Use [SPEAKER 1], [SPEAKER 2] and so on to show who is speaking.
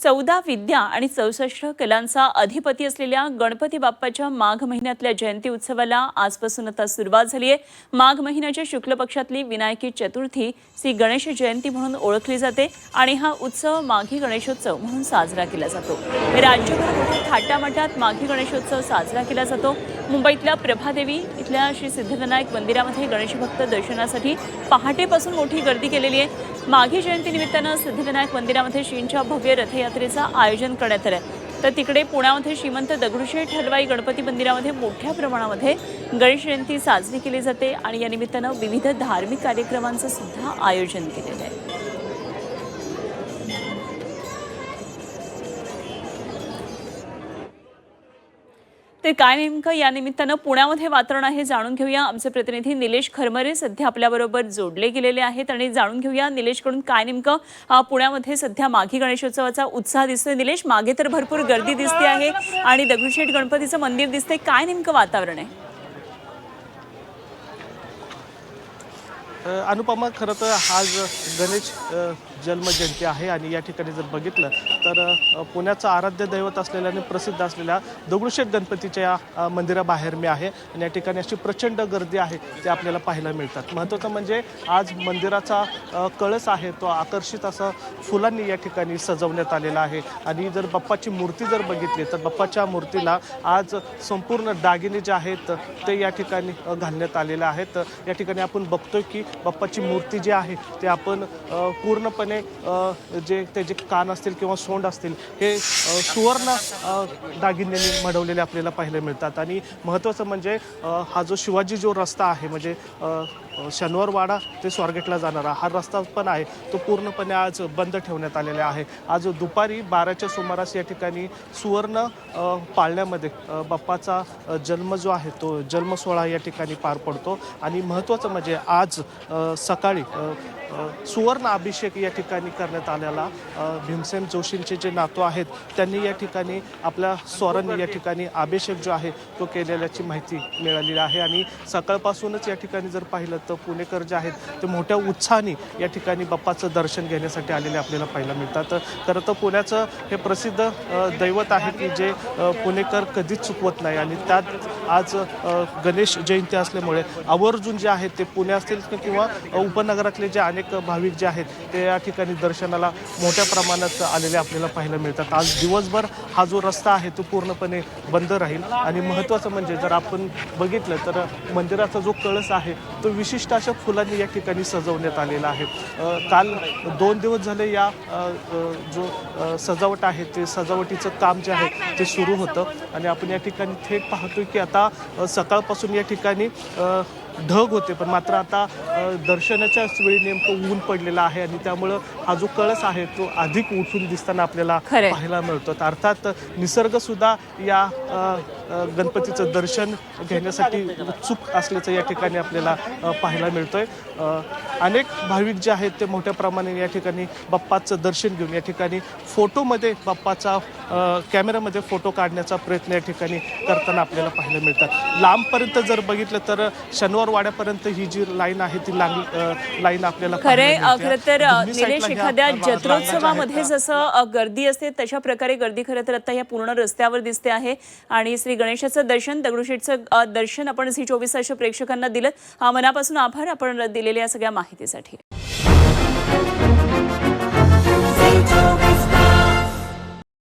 [SPEAKER 1] 14 विद्या आणि 64 कलांचा अधिपती असलेल्या गणपती बाप्पाच्या माघ महिन्यातल्या जयंती उत्सवाला आजपासून आता सुरुवात झाली आहे। माघ महिन्याच्या शुक्ल पक्षातली विनायकी चतुर्थी श्री गणेश जयंती म्हणून ओळखली जाते आणि हा उत्सव माघी गणेशोत्सव म्हणून साजरा केला जातो। राज्यभर मोठ्या थाटामाटात माघी गणेशोत्सव साजरा केला जातो। मुंबईतल्या प्रभादेवी इथल्या श्री सिद्धिविनायक मंदिरामध्ये गणेश भक्त दर्शनासाठी पहाटेपासून मोठी गर्दी केलेली आहे। माघी जयंती निमित्तानं सिद्धिविनायक मंदिरामध्ये श्रींच्या भव्य रथयात्रेचं आयोजन करण्यात आलं। तर तिकडे पुण्यामध्ये श्रीमंत दगडूशेठ हलवाई गणपती मंदिरामध्ये मोठ्या प्रमाणामध्ये गणेश जयंती साजरी केली जाते आणि या निमित्तानं विविध धार्मिक कार्यक्रमांचं सुद्धा आयोजन केलेलं आहे। ते काय नेमकं या निमित्तानं पुण्यामध्ये वातावरण आहे जाणून घेऊया। आमचे प्रतिनिधी निलेश खरमरे सध्या आपल्याबरोबर जोडले गेलेले आहेत आणि जाणून घेऊया निलेशकडून काय नेमकं पुण्यामध्ये सध्या माघी गणेशोत्सवाचा उत्साह दिसतोय। निलेश, मागे तर भरपूर गर्दी दिसते आहे आणि दगडूशेठ गणपतीचं मंदिर दिसतंय, काय नेमकं वातावरण आहे?
[SPEAKER 2] अनुपमा, खरं तर आज गणेश जन्मजयंती आहे आणि या ठिकाणी जर बघितलं तर पुण्याचं आराध्य दैवत असलेल्या आणि प्रसिद्ध असलेल्या दगडूशेठ गणपतीच्या मंदिराबाहेर मी आहे आणि या ठिकाणी अशी प्रचंड गर्दी आहे ते आपल्याला पाहायला मिळतात। महत्त्वाचं म्हणजे आज मंदिराचा कळस आहे तो आकर्षित असा फुलांनी या ठिकाणी सजवण्यात आलेला आहे आणि जर बाप्पाची मूर्ती जर बघितली तर बाप्पाच्या मूर्तीला आज संपूर्ण दागिने जे आहेत ते या ठिकाणी घालण्यात आलेले आहेत। या ठिकाणी आपण बघतोय की बाप्पाची मूर्ती जी आहे ते आपण पूर्णपणे जे त्याचे कान असतील किंवा सोंड असतील हे सुवर्ण दागिन्यांनी मढवलेले आपल्याला पाहायला मिळतात आणि महत्त्वाचं म्हणजे हा जो शिवाजी जो रस्ता आहे म्हणजे शनिवारवाडा ते स्वारगेटला जाणारा हा रस्ता पण आहे तो पूर्णपणे आज बंद ठेवण्यात आलेला आहे। आज दुपारी 12च्या सुमारास या ठिकाणी सुवर्ण पाळण्यामध्ये बाप्पाचा जन्म जो आहे तो जन्मसोहळा या ठिकाणी पार पडतो आणि महत्त्वाचं म्हणजे आज सकाळी सुवर्ण अभिषेक या ठिकाणी करण्यात आलेला भीमसेन जोशींचे जे नातू आहेत त्यांनी या ठिकाणी आपल्या स्वरांनी या ठिकाणी अभिषेक जो आहे तो केलेल्याची माहिती मिळालेली आहे आणि सकाळपासूनच या ठिकाणी जर पाहिलं तर पुणेकर जे आहेत ते मोठ्या उत्साहाने या ठिकाणी बाप्पाचं दर्शन घेण्यासाठी आलेले आपल्याला पाहायला मिळतात। खरं तर पुण्याचं हे प्रसिद्ध दैवत आहे की जे पुणेकर कधीच चुकवत नाही आणि त्यात आज गणेश जयंती असल्यामुळे आवर्जून जे आहेत ते पुणे असतील किंवा उपनगरातले जे अनेक भाविक जे आहेत ते या ठिकाणी दर्शनाला मोठ्या प्रमाणात आलेले आपल्याला पाहायला मिळतात। आज दिवसभर हा जो रस्ता आहे तो पूर्णपणे बंद राहील आणि महत्त्वाचं म्हणजे जर आपण बघितलं तर मंदिराचा जो कळस आहे तो विशिष्ट अशा फुलांनी या ठिकाणी सजवण्यात आलेला आहे। काल 2 दिवस झाले या जो सजावट आहे ते सजावटीचं काम जे आहे ते सुरू होतं आणि आपण या ठिकाणी थेट पाहतोय की आता सकाळपासून या ठिकाणी ढग होते पण मात्र आता दर्शनाच्याच वेळी नेमकं ऊन पडलेलं आहे आणि त्यामुळं हा जो कळस आहे तो अधिक उठून दिसताना आपल्याला पाहायला मिळतो। अर्थात निसर्गसुद्धा या गणपतीचं दर्शन घेण्यासाठी उत्सुक असल्याचं या ठिकाणी आपल्याला पाहायला मिळतोय। अनेक भाविक जे आहेत ते मोठ्या प्रमाणाने या ठिकाणी बाप्पाचं दर्शन घेऊन या ठिकाणी फोटोमध्ये बाप्पाचा कॅमेरामध्ये फोटो काढण्याचा प्रयत्न या ठिकाणी करताना आपल्याला पाहायला मिळतात। लांबपर्यंत जर बघितलं तर शनिवारवाड्यापर्यंत ही जी लाईन आहे ती लाईन आपल्याला
[SPEAKER 1] खरं तर निलेश, एखाद्या जत्रोत्सवामध्ये जसं गर्दी असते तशा प्रकारे गर्दी खरं तर आता या पूर्ण रस्त्यावर दिसते आहे आणि श्री गणेशाचं दर्शन दगडूशेठचं दर्शन आपण झी 24 तास प्रेक्षकांना दिलं। मनापासून आभार आपण दिलेल्या या सगळ्या माहितीसाठी।